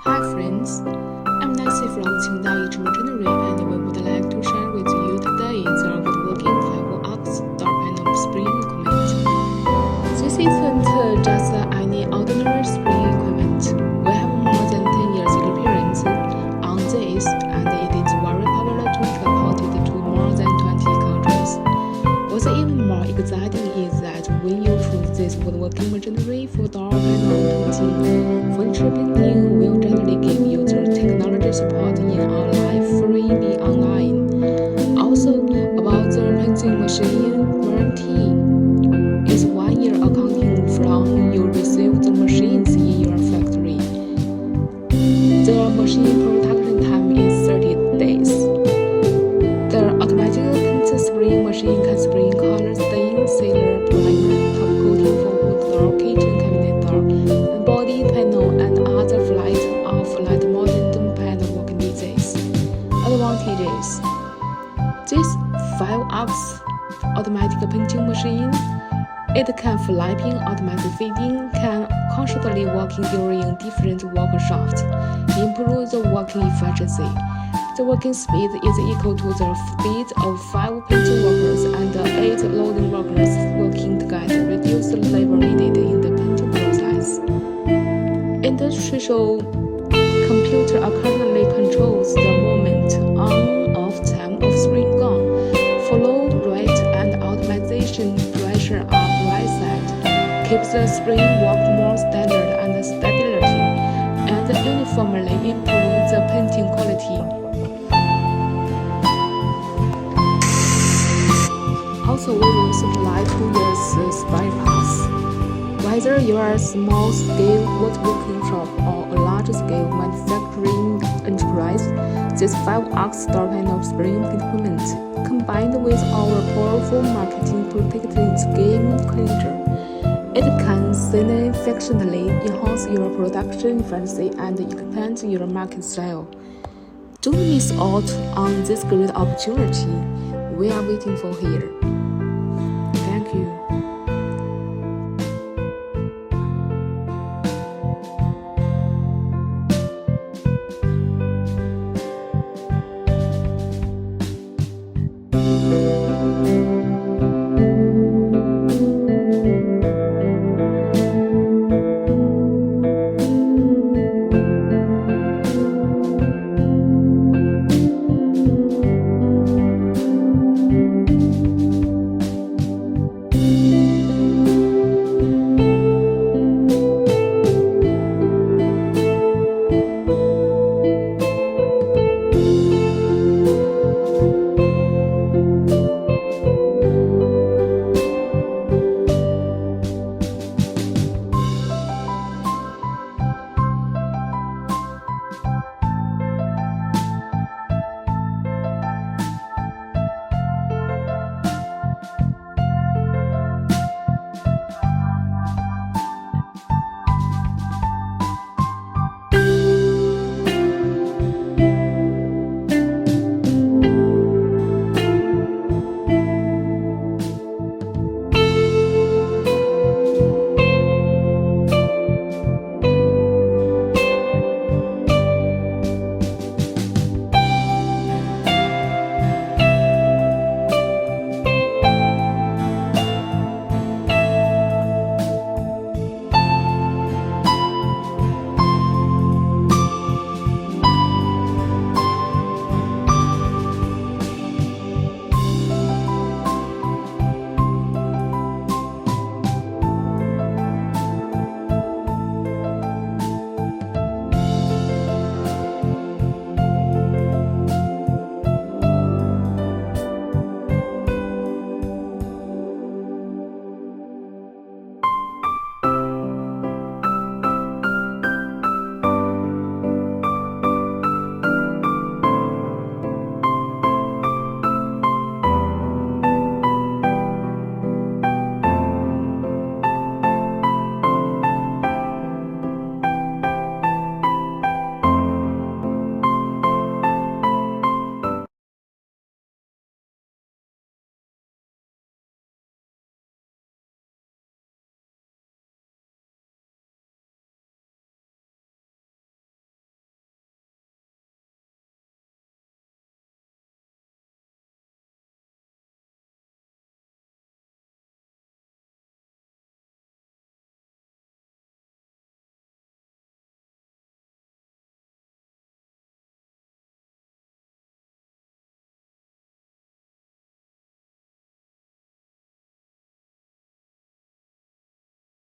Hi friends, I'm Nancy from YICH Machinery and we would like to share with you today the woodworking 5-ox door panel spring equipment. This isn't just any ordinary spring equipment. We have more than 10 years experience on this and it is very popular to exported to more than 20 countries. What's even more exciting is that when you choose this woodworking machinery for door panel painting, furniture painting will generally give you the technology support in our life freely online. Also, about the painting machine warranty is 1 year accounting from you receive the machines in your factory. The machine production time is 30 days. The automatic paint spraying machine can spray color stain, sealer, primer, top coating for wood door, kitchen cabinet door, and body panel and other flat or flat modern panel working needs. Advantages: this 5-ox automatic painting machine, it can flipping automatic feeding, can constantly working during different work shifts, improve the working efficiency. The working speed is equal to the speed of 5 painting workers and 8 loading workers working together, reduce the labor needed in the painting process. Industrial computer accurately controls the movement on/off time of spring gun, flow rate and optimization pressure on right side, keeps the spring work more standard and stability, and uniformly improve the painting quality. Also, we will supply 2 years spare parts. Whether you are a small-scale woodworking shop or a large-scale manufacturing enterprise, this 5-ox door panel spring equipment, combined with our powerful marketing protecting game changer, it can significantly enhance your production efficiency and expand your market style. Don't miss out on this great opportunity. We are waiting for here.